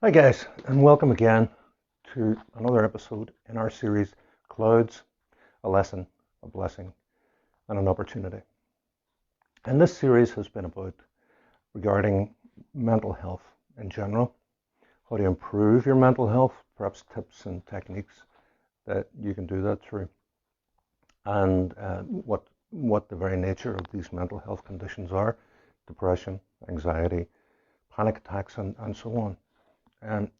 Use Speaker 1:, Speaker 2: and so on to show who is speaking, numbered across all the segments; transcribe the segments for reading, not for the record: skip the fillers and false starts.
Speaker 1: Hi guys, and welcome again to another episode in our series Clouds, a Lesson, a Blessing, and an Opportunity. And this series has been about regarding mental health in general, how to improve your mental health, perhaps tips and techniques that you can do that through, and what the very nature of these mental health conditions are: depression, anxiety, panic attacks, and so on.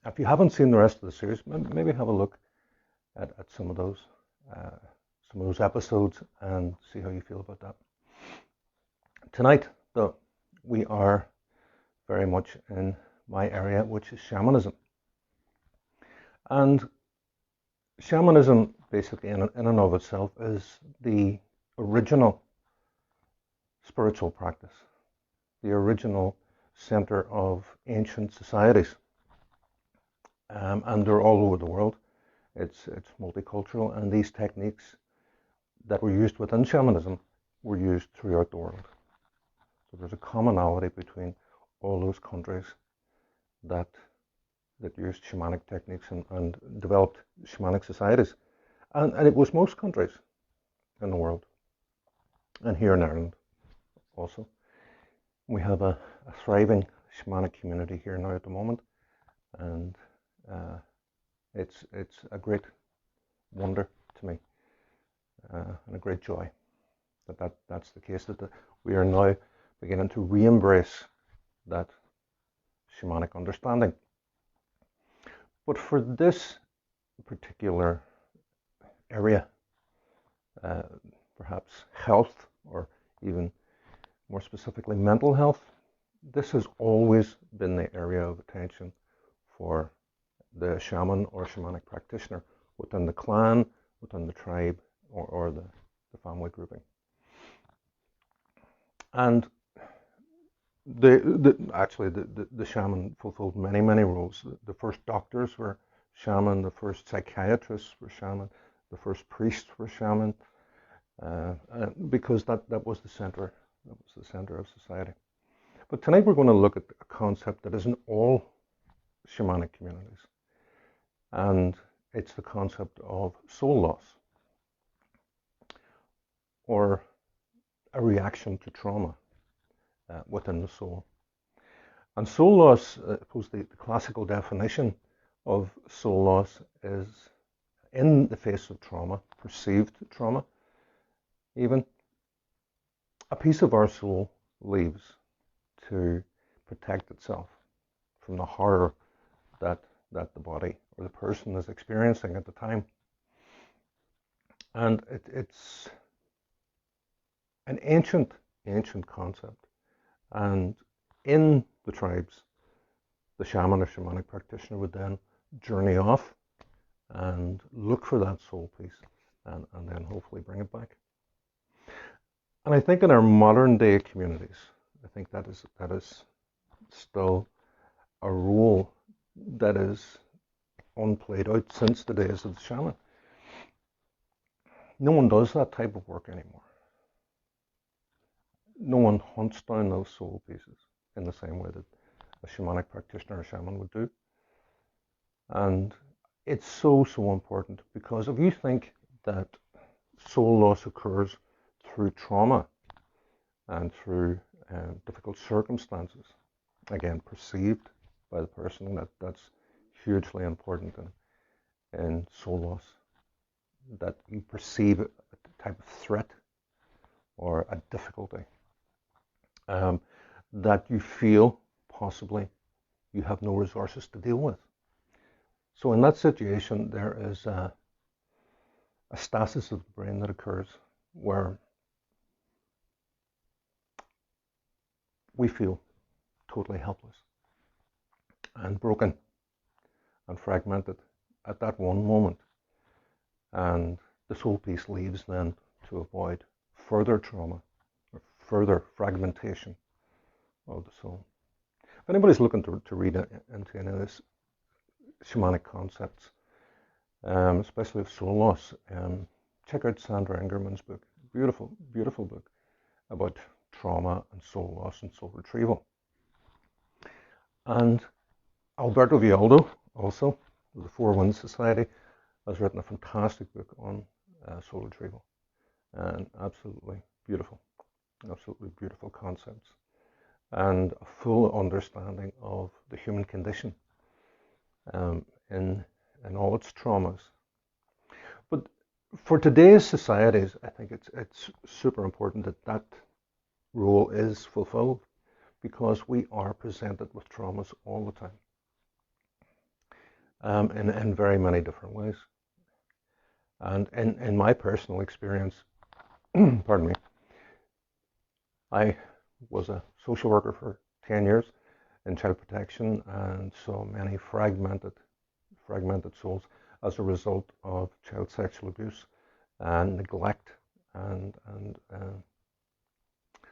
Speaker 1: If you haven't seen the rest of the series, maybe have a look at uh, some of those episodes and see how you feel about that. Tonight, though, we are very much in my area, which is shamanism. And shamanism, basically, in and of itself, is the original spiritual practice, the original center of ancient societies. And they're all over the world. It's multicultural, and these techniques that were used within shamanism were used throughout the world. So there's a commonality between all those countries that used shamanic techniques and developed shamanic societies. And it was most countries in the world, and here in Ireland also. We have a thriving shamanic community here now at the moment, and it's a great wonder to me, and a great joy that's the case, that we are now beginning to re-embrace that shamanic understanding. But for this particular area, uh, perhaps health, or even more specifically mental health, this has always been the area of attention for the shaman or shamanic practitioner within the clan, within the tribe, or the family grouping. And the shaman fulfilled many roles. The first doctors were shaman, the first psychiatrists were shaman, the first priests were shaman, because that was the center. That was the center of society. But tonight we're going to look at a concept that is in all shamanic communities, and it's the concept of soul loss, or a reaction to trauma within the soul. And soul loss, I suppose the classical definition of soul loss is, in the face of trauma, perceived trauma even, a piece of our soul leaves to protect itself from the horror that the body or the person is experiencing at the time. And it's an ancient concept. And in the tribes, the shaman or shamanic practitioner would then journey off and look for that soul piece, and then hopefully bring it back. And I think in our modern day communities, I think that is still a role that is unplayed out since the days of the shaman. No one does that type of work anymore. No one hunts down those soul pieces in the same way that a shamanic practitioner or shaman would do. And it's so important, because if you think that soul loss occurs through trauma and through difficult circumstances, again, perceived by the person, that's hugely important in soul loss, that you perceive a type of threat or a difficulty, that you feel possibly you have no resources to deal with. So in that situation, there is a stasis of the brain that occurs, where we feel totally helpless and broken and fragmented at that one moment. And the soul piece leaves then to avoid further trauma or further fragmentation of the soul. If anybody's looking to read into any of this shamanic concepts, especially of soul loss, check out Sandra Ingerman's book. Beautiful book about trauma and soul loss and soul retrieval. And Alberto Villoldo, also, of the Four Winds Society, has written a fantastic book on soul retrieval, and absolutely beautiful concepts, and a full understanding of the human condition um, in all its traumas. But for today's societies, I think it's super important that that role is fulfilled, because we are presented with traumas all the time, in very many different ways. And in my personal experience, pardon me, I was a social worker for 10 years in child protection and saw many fragmented souls as a result of child sexual abuse and neglect and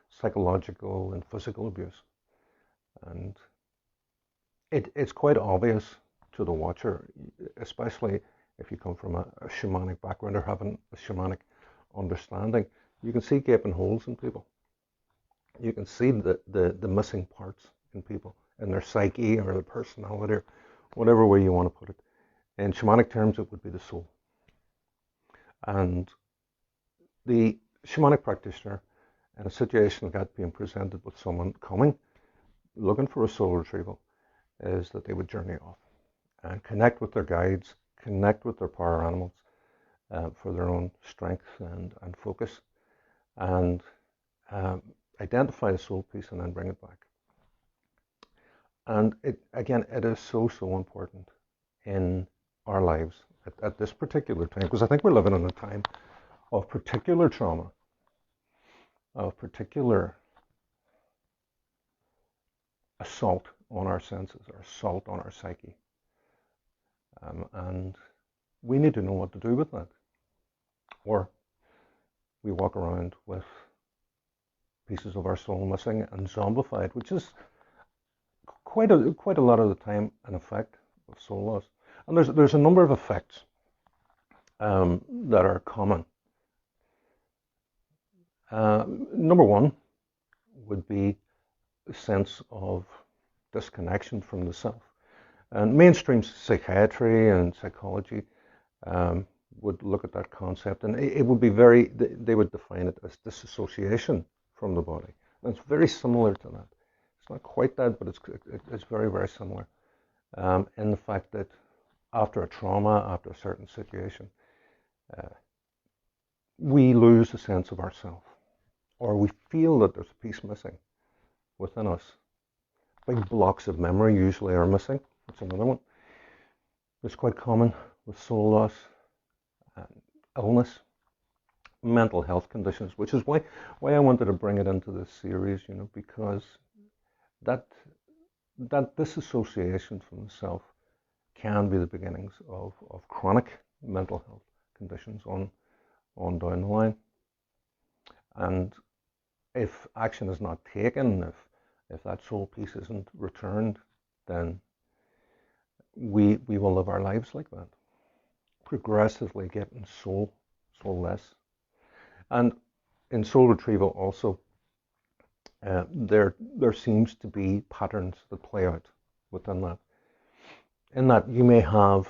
Speaker 1: psychological and physical abuse. And it's quite obvious to the watcher, especially if you come from a shamanic background or having a shamanic understanding. You can see gaping holes in people. You can see the missing parts in people, in their psyche or their personality, or whatever way you want to put it. In shamanic terms, it would be the soul. And the shamanic practitioner, in a situation like that, being presented with someone coming, looking for a soul retrieval, is that they would journey off and connect with their guides, connect with their power animals for their own strength and focus, and identify the soul piece and then bring it back. And it is so important in our lives at this particular time, because I think we're living in a time of particular trauma, of particular assault on our senses, or assault on our psyche. And we need to know what to do with that. Or we walk around with pieces of our soul missing and zombified, which is quite a lot of the time an effect of soul loss. And there's a number of effects that are common. Number one would be a sense of disconnection from the self. And mainstream psychiatry and psychology would look at that concept, and it would be they would define it as disassociation from the body. And it's very similar to that. It's not quite that, but it's very, very similar in the fact that after a trauma, after a certain situation, we lose a sense of ourself, or we feel that there's a piece missing within us. Big blocks of memory usually are missing. That's another one. It's quite common with soul loss, illness, mental health conditions, which is why I wanted to bring it into this series, because that disassociation from the self can be the beginnings of chronic mental health conditions on down the line. And if action is not taken, if that soul piece isn't returned, then we will live our lives like that, progressively getting soulless. And in soul retrieval also, there seems to be patterns that play out within that. In that you may have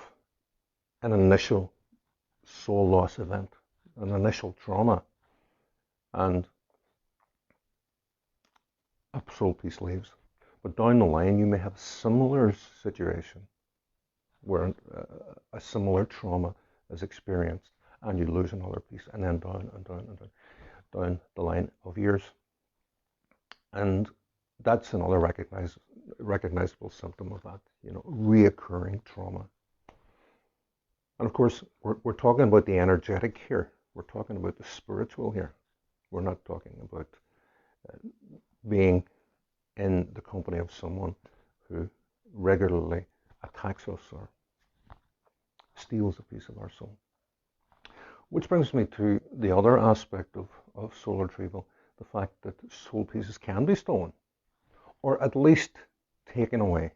Speaker 1: an initial soul loss event, an initial trauma, and a soul piece leaves. But down the line, you may have a similar situation where a similar trauma is experienced, and you lose another piece, and then down and down and down the line of years. And that's another recognizable symptom of that, reoccurring trauma. And of course, we're talking about the energetic here. We're talking about the spiritual here. We're not talking about being in the company of someone who regularly attacks us or steals a piece of our soul. Which brings me to the other aspect of soul retrieval, the fact that soul pieces can be stolen, or at least taken away.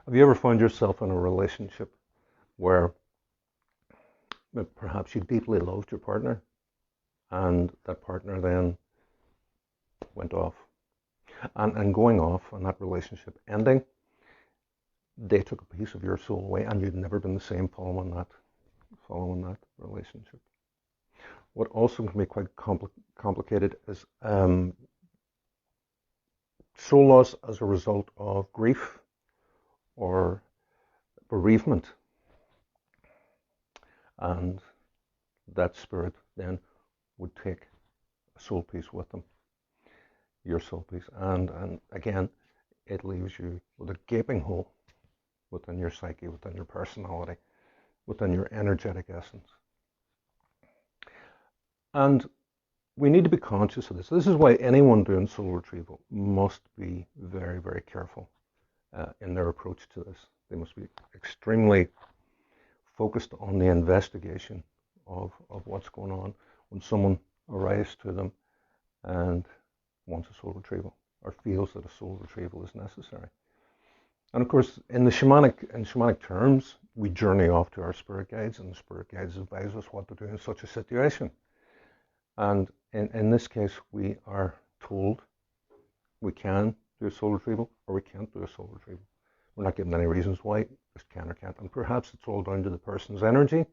Speaker 1: Have you ever found yourself in a relationship where perhaps you deeply loved your partner, and that partner then went off? And going off, and that relationship ending, they took a piece of your soul away, and you'd never been the same following that relationship. What also can be quite complicated is soul loss as a result of grief or bereavement, and that spirit then would take a soul piece with them, your soul piece, and again, it leaves you with a gaping hole within your psyche, within your personality, within your energetic essence. And we need to be conscious of this. This is why anyone doing soul retrieval must be very, very careful in their approach to this. They must be extremely focused on the investigation of what's going on when someone arrives to them and wants a soul retrieval or feels that a soul retrieval is necessary. And of course, in shamanic terms, we journey off to our spirit guides, and the spirit guides advise us what to do in such a situation. And in this case, we are told we can do a soul retrieval or we can't do a soul retrieval. We're not given any reasons why, just can or can't. And perhaps it's all down to the person's energy.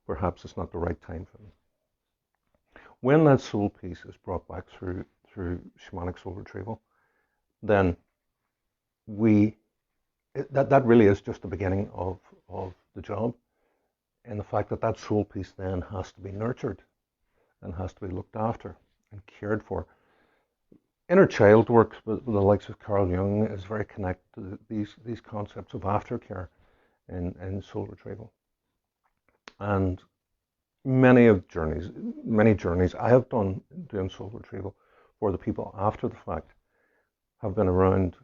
Speaker 1: Perhaps it's not the right time for them. When that soul piece is brought back through shamanic soul retrieval, then that really is just the beginning of the job, and the fact that soul piece then has to be nurtured and has to be looked after and cared for. Inner child work with the likes of Carl Jung is very connected to these concepts of aftercare in soul retrieval. And many journeys I have done doing soul retrieval for the people after the fact have been around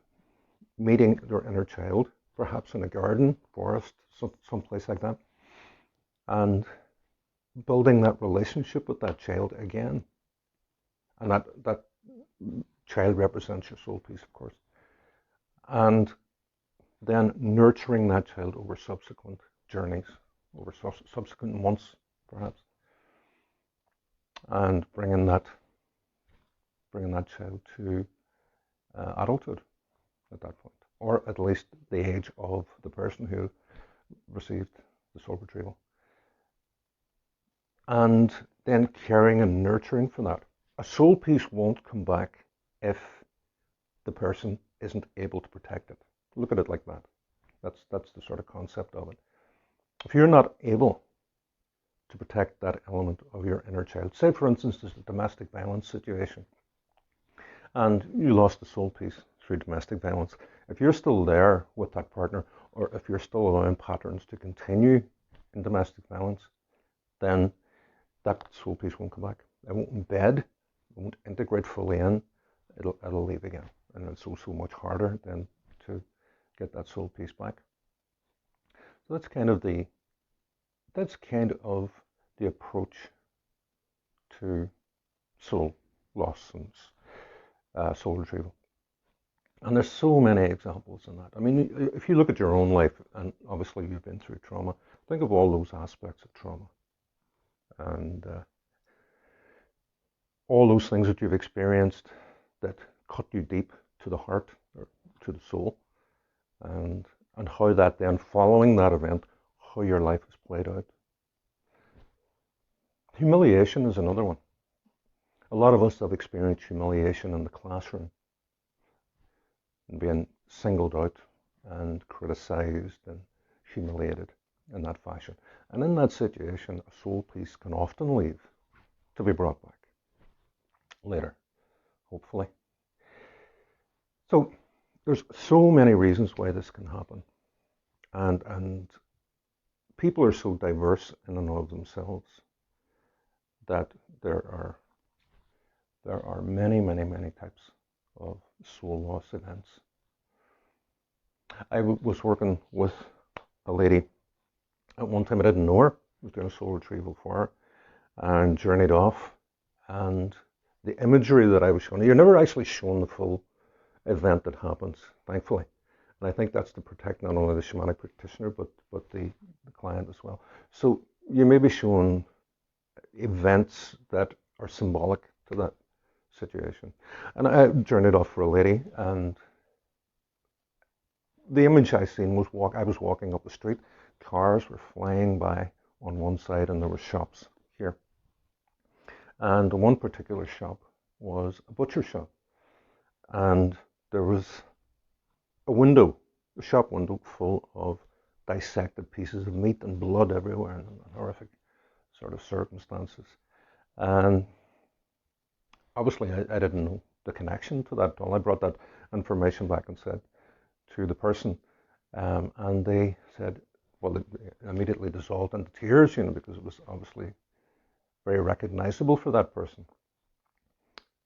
Speaker 1: meeting their inner child, perhaps in a garden, forest, someplace like that, and building that relationship with that child again. And that child represents your soul piece, of course. And then nurturing that child over subsequent journeys, over subsequent months, perhaps, and bringing that child to adulthood at that point, or at least the age of the person who received the soul retrieval. And then caring and nurturing for that. A soul piece won't come back if the person isn't able to protect it. Look at it like that. That's the sort of concept of it. If you're not able to protect that element of your inner child, say for instance there's a domestic violence situation and you lost the soul piece through domestic violence, if you're still there with that partner, or if you're still allowing patterns to continue in domestic violence, then that soul piece won't come back. It won't embed, it won't integrate fully in, it'll leave again. And it's so much harder then to get that soul piece back. So that's kind of the approach to soul loss and soul retrieval. And there's so many examples in that. I mean, if you look at your own life, and obviously you've been through trauma, think of all those aspects of trauma. And all those things that you've experienced that cut you deep to the heart or to the soul, and how that then, following that event, how your life has played out. Humiliation is another one. A lot of us have experienced humiliation in the classroom, and being singled out and criticized and humiliated in that fashion. And in that situation, a soul piece can often leave to be brought back later, hopefully. So there's so many reasons why this can happen. And people are so diverse in and of themselves that there are many, many, many types of soul loss events. I was working with a lady at one time. I didn't know her. I was doing a soul retrieval for her and journeyed off. And the imagery that I was showing, you're never actually shown the full event that happens, thankfully. And I think that's to protect not only the shamanic practitioner, but the client as well. So you may be shown events that are symbolic to that situation. And I journeyed off for a lady, and the image I seen was I was walking up the street, cars were flying by on one side, and there were shops here. And one particular shop was a butcher shop, and there was a shop window full of dissected pieces of meat and blood everywhere, and horrific sort of circumstances. And obviously, I didn't know the connection to that at all. I brought that information back and said to the person, and they said, well, it immediately dissolved into tears, because it was obviously very recognizable for that person,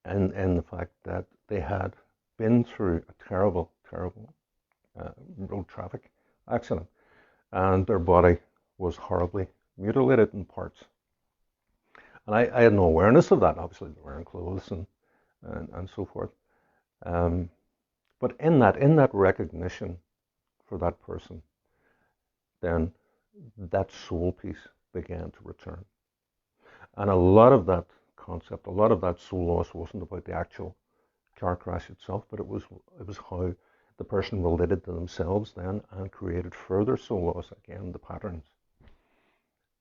Speaker 1: and in the fact that they had been through a terrible, terrible road traffic accident, and their body was horribly mutilated in parts. And I had no awareness of that. Obviously, they were wearing clothes and so forth. But in that recognition for that person, then that soul piece began to return. And a lot of that concept, a lot of that soul loss wasn't about the actual car crash itself, but it was how the person related to themselves then and created further soul loss, again, the patterns.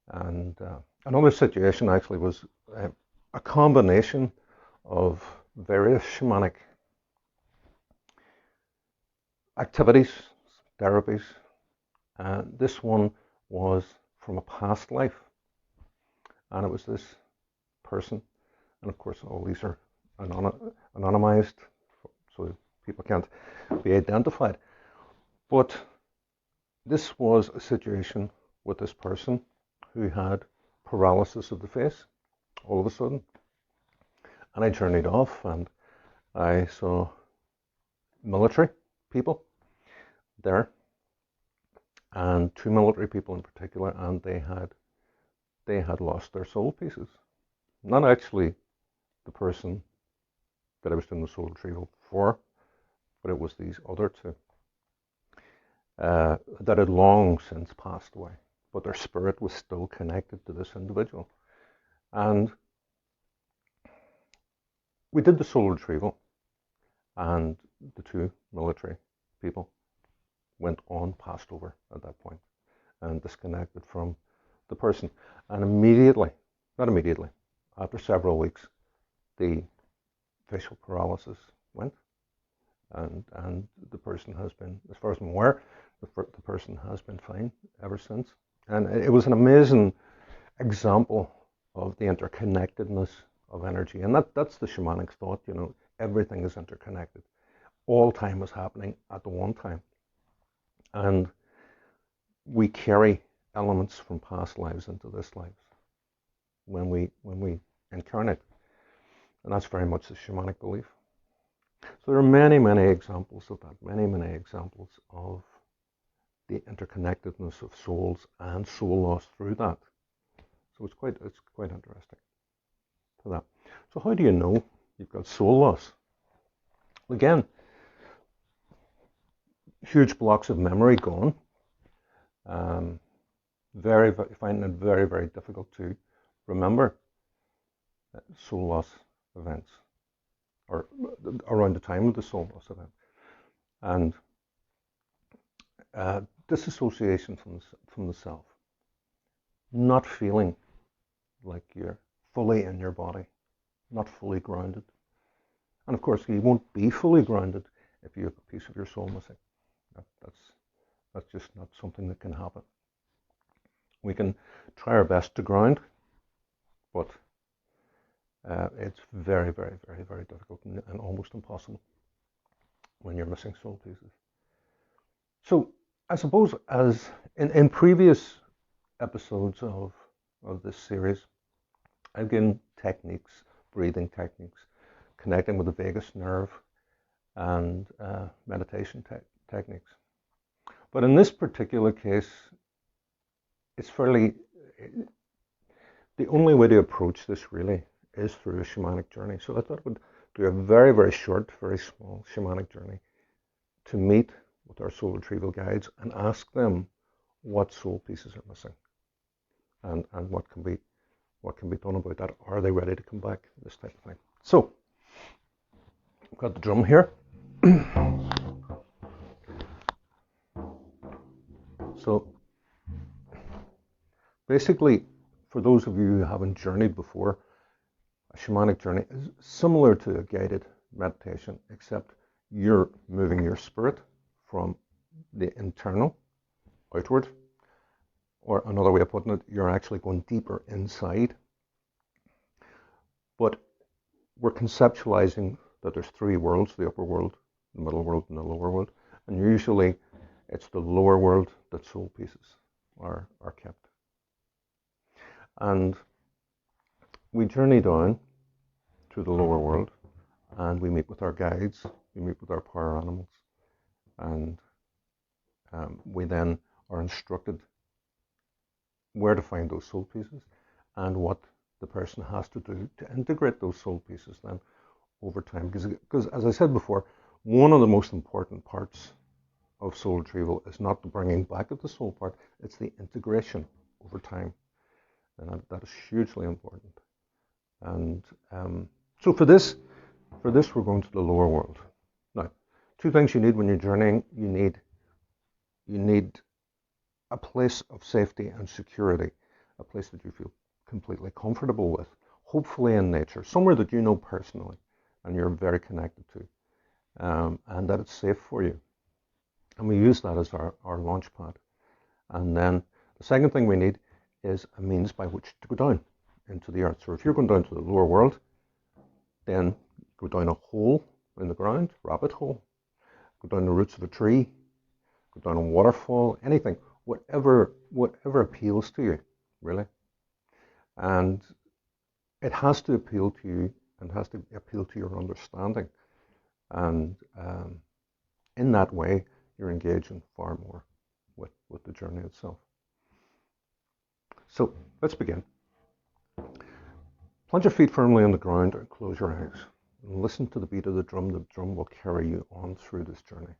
Speaker 1: And another situation actually was a combination of various shamanic activities, therapies. This one was from a past life, and it was this person, and of course all these are anonymized, so people can't be identified. But this was a situation with this person who had paralysis of the face all of a sudden. And I journeyed off, and I saw military people there, and two military people in particular, and they had lost their soul pieces. Not actually the person that I was doing the soul retrieval for, but it was these other two that had long since passed away, but their spirit was still connected to this individual. And we did the soul retrieval, and the two military people went on, passed over at that point, and disconnected from the person. And not immediately, after several weeks, the facial paralysis went, and the person has been, as far as I'm aware, the person has been fine ever since. And it was an amazing example of the interconnectedness of energy. And that's the shamanic thought, everything is interconnected. All time is happening at the one time. And we carry elements from past lives into this life when we incarnate. And that's very much the shamanic belief. So there are many, many examples of that, many, many examples of the interconnectedness of souls and soul loss through that. So it's quite interesting for that. So how do you know you've got soul loss? Again, huge blocks of memory gone. Finding it very, very difficult to remember soul loss events, or around the time of the soul loss event, and disassociation from the self, not feeling like you're fully in your body, not fully grounded. And of course, you won't be fully grounded if you have a piece of your soul missing. That's just not something that can happen. We can try our best to ground, but it's very, very, very, very difficult and almost impossible when you're missing soul pieces. So I suppose, as in previous episodes of this series, I've given techniques, breathing techniques, connecting with the vagus nerve, and meditation techniques. But in this particular case, it's the only way to approach this really is through a shamanic journey. So I thought I would do a very, very short, very small shamanic journey to meet with our soul retrieval guides and ask them what soul pieces are missing, and what can be done about that. Are they ready to come back? This type of thing. So I've got the drum here. So basically, for those of you who haven't journeyed before, a shamanic journey is similar to a guided meditation, except you're moving your spirit from the internal outward, or another way of putting it, you're actually going deeper inside. But we're conceptualizing that there's three worlds: the upper world, the middle world, and the lower world. And usually it's the lower world that soul pieces are kept. And we journey down to the lower world, and we meet with our guides, we meet with our power animals, and we then are instructed where to find those soul pieces and what the person has to do to integrate those soul pieces then over time. Because as I said before, one of the most important parts of soul retrieval is not the bringing back of the soul part, it's the integration over time. And that is hugely important. And so for this we're going to the lower world. Now, two things you need when you're journeying. You need a place of safety and security, a place that you feel completely comfortable with, hopefully in nature, somewhere that you know personally and you're very connected to, and that it's safe for you. And we use that as our launch pad. And then the second thing we need is a means by which to go down into the earth. So if you're going down to the lower world, then go down a hole in the ground, rabbit hole, go down the roots of a tree, go down a waterfall, anything, whatever appeals to you, really. And it has to appeal to you and has to appeal to your understanding. And in that way, you're engaging far more with the journey itself. So let's begin. Plant your feet firmly on the ground and close your eyes. And listen to the beat of the drum. The drum will carry you on through this journey.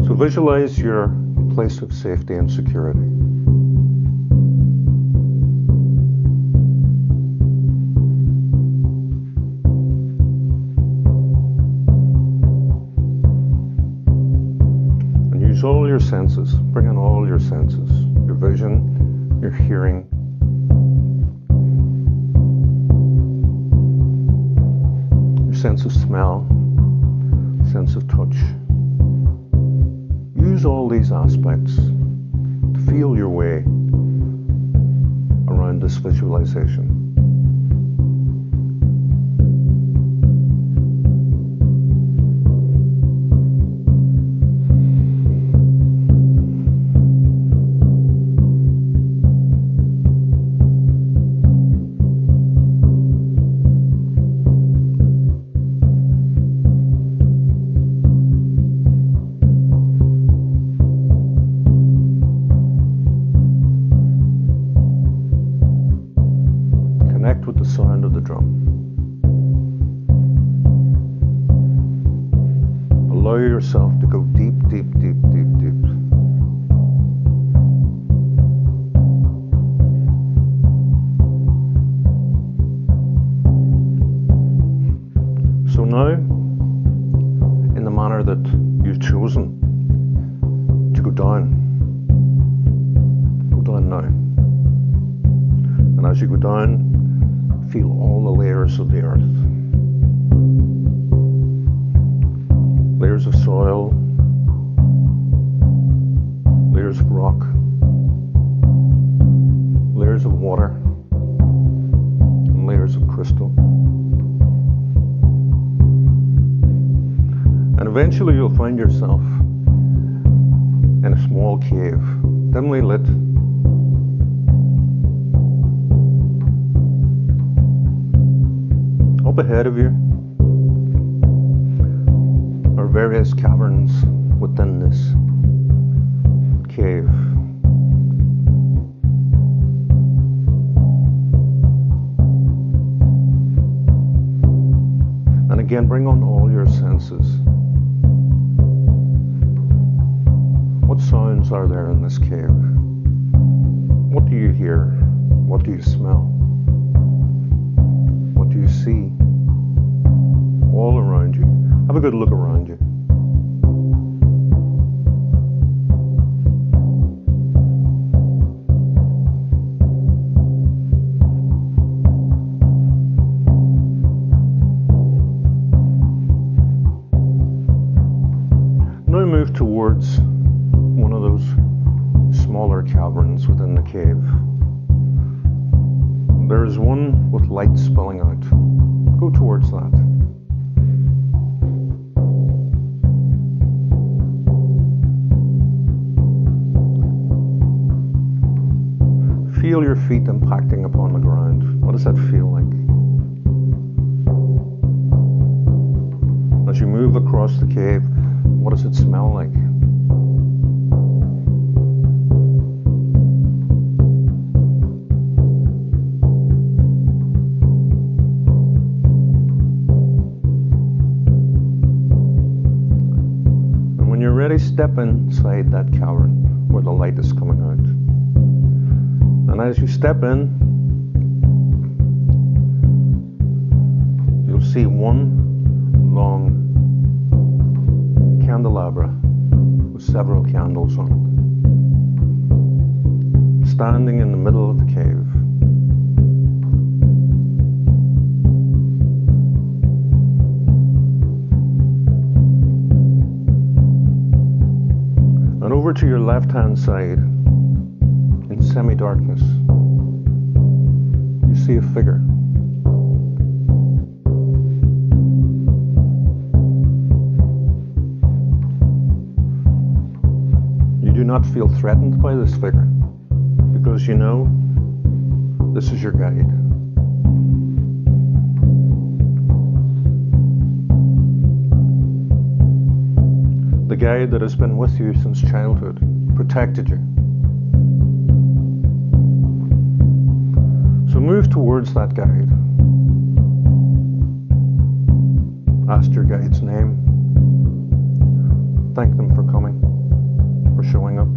Speaker 1: So visualize your place of safety and security. Use all your senses, bring in all your senses, your vision, your hearing, your sense of smell, sense of touch. Use all these aspects to feel your way around this visualization. With the sound of the drum. Allow yourself to go deep, deep, deep, deep, deep. So now, in the manner that you've chosen to go down now. And as you go down, feel all the layers of the earth. Layers of soil, layers of rock, layers of water, and layers of crystal. And eventually you'll find yourself in a small cave, dimly lit. Up ahead of you are various caverns within this cave. And again, bring on all your senses. What sounds are there in this cave? What do you hear? What do you smell? What do you see? All around you. Have a good look around you. Now move towards one of those smaller caverns within the cave. There is one with light spilling out. Go towards that. Feel your feet impacting upon the ground. What does that feel like? As you move across the cave, what does it smell like? And when you're ready, step inside that cavern where the light is coming out. And as you step in, you'll see one long candelabra with several candles on it, standing in the middle of the cave. And over to your left-hand side, in semi-darkness, you see a figure. You do not feel threatened by this figure because you know this is your guide. The guide that has been with you since childhood, protected you. So move towards that guide. Ask your guide's name. Thank them for coming, for showing up.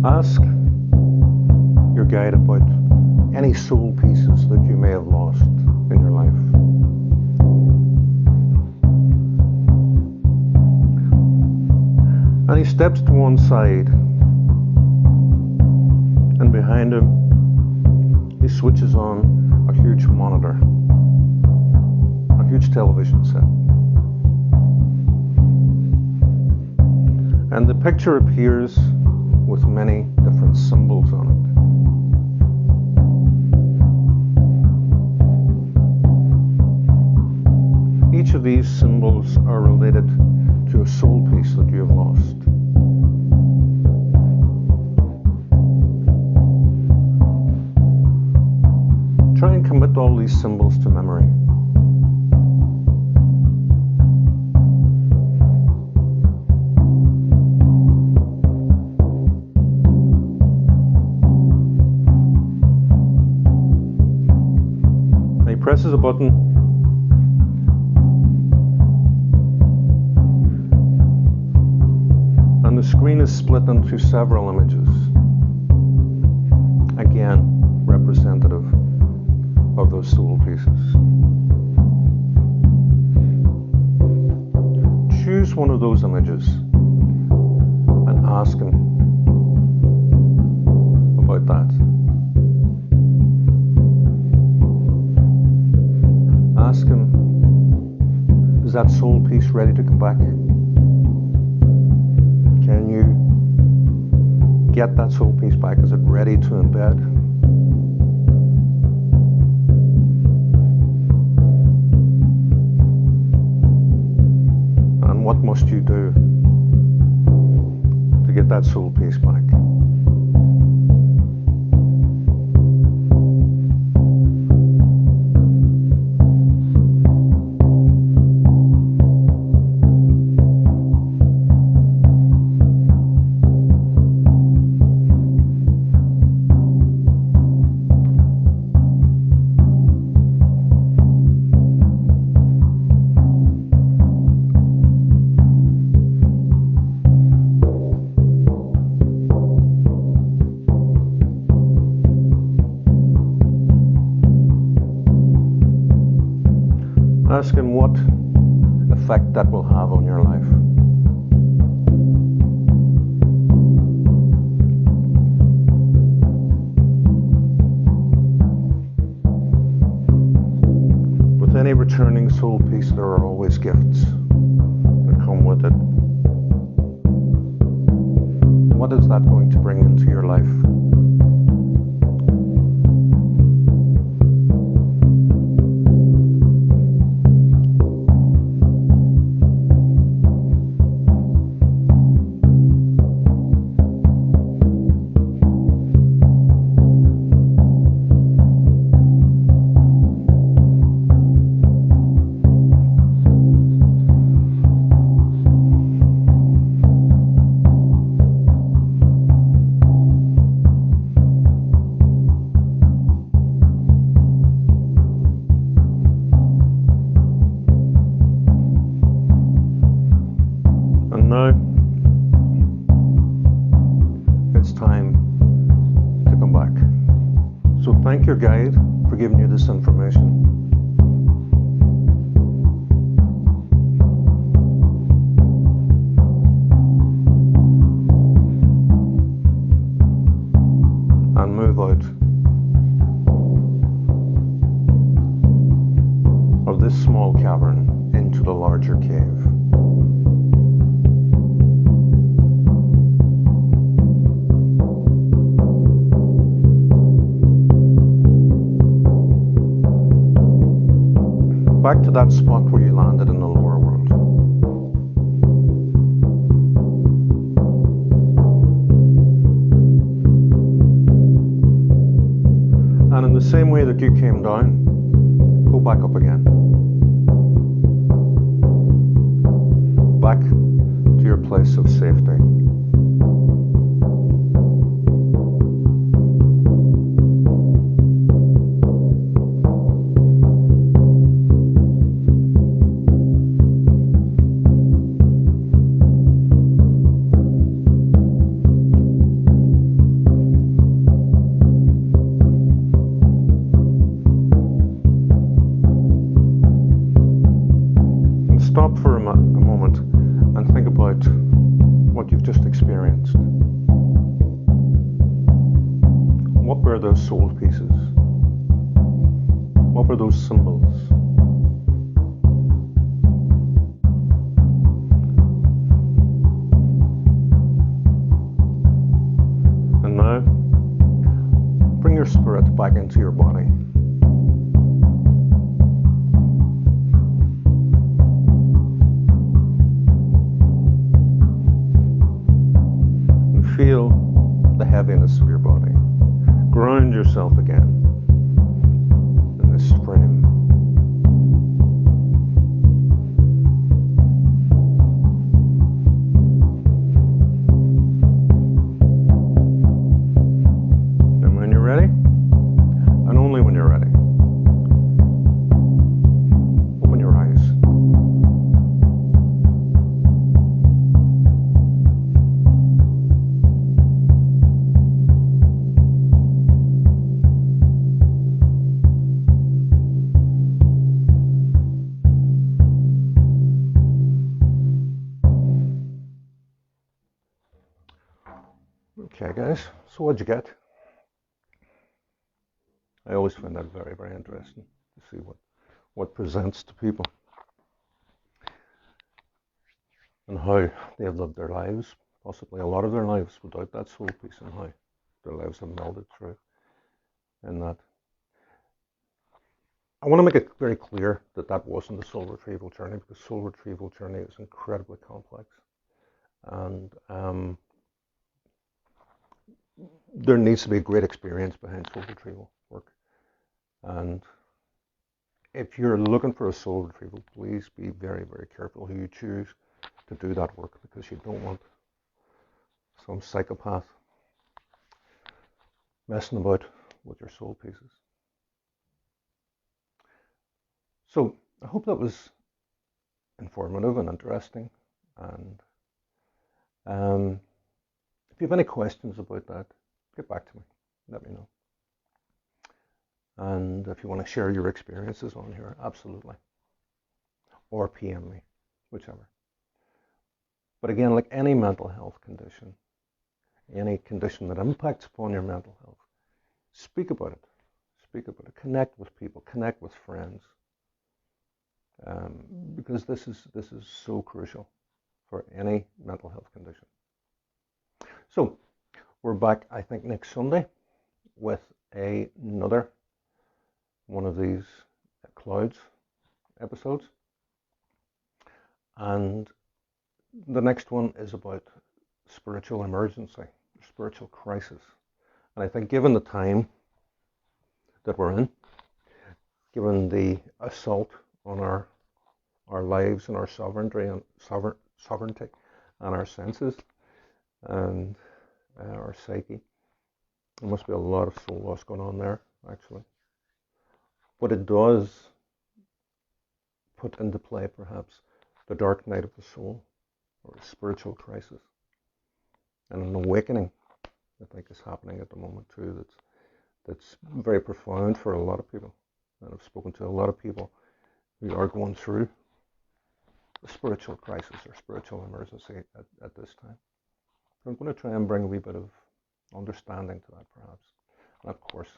Speaker 1: Ask your guide about any soul pieces that you may have lost in your life. And he steps to one side, and behind him he switches on a huge monitor, a huge television set. And the picture appears with many different symbols on it. Each of these symbols are related to a soul piece that you have lost. Try and commit all these symbols to memory. Presses a button, and the screen is split into several images, again representative of those soul pieces. Choose one of those images and ask him about that. Ask him, is that soul piece ready to come back? Can you get that soul piece back? Is it ready to embed? what must you do to get that soul peace back? Ask him what effect that will have on your life. With any returning soul peace, there are always gifts that come with it. What is that going to bring into your life? Now, it's time to come back. So thank your guide for giving you this information. And move out of this small cavern into the larger cave. Back to that spot where you landed in the lower world. And in the same way that you came down, go back up again. Back to your place of safety. Stop for a moment and think about what you've just experienced. What were those soul pieces? What were those symbols? And now, bring your spirit back into your body. Feel the heaviness of your body. Ground yourself again in this frame. And when you're ready, and only when you're ready, open your eyes. Okay guys, so what'd you get? I always find that very, very interesting to see what presents to people and how they've lived their lives, possibly a lot of their lives without that soul peace, and how their lives have melded through in that. I want to make it very clear that that wasn't the soul retrieval journey, because soul retrieval journey is incredibly complex, and there needs to be a great experience behind soul retrieval work. And if you're looking for a soul retrieval, please be very, very careful who you choose to do that work, because you don't want some psychopath messing about with your soul pieces. So I hope that was informative and interesting. And if you have any questions about that, get back to me. Let me know. And if you want to share your experiences on here, absolutely. Or PM me, whichever. But again, like any mental health condition, any condition that impacts upon your mental health, speak about it. Speak about it. Connect with people. Connect with friends. Because this is so crucial for any mental health condition. So we're back, I think, next Sunday with another one of these clouds episodes, and the next one is about spiritual emergency, spiritual crisis. And I think, given the time that we're in, given the assault on our lives and our sovereignty and our senses and our psyche, there must be a lot of soul loss going on there, actually. But it does put into play, perhaps, the dark night of the soul, or a spiritual crisis, and an awakening, I think, is happening at the moment too. That's very profound for a lot of people. And I've spoken to a lot of people who are going through a spiritual crisis or spiritual emergency at this time. So I'm going to try and bring a wee bit of understanding to that, perhaps. And of course,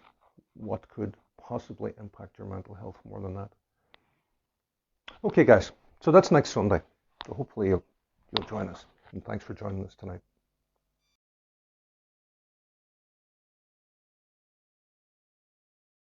Speaker 1: what could possibly impact your mental health more than that. Okay, guys, so that's next Sunday. So hopefully you'll join us. And thanks for joining us tonight.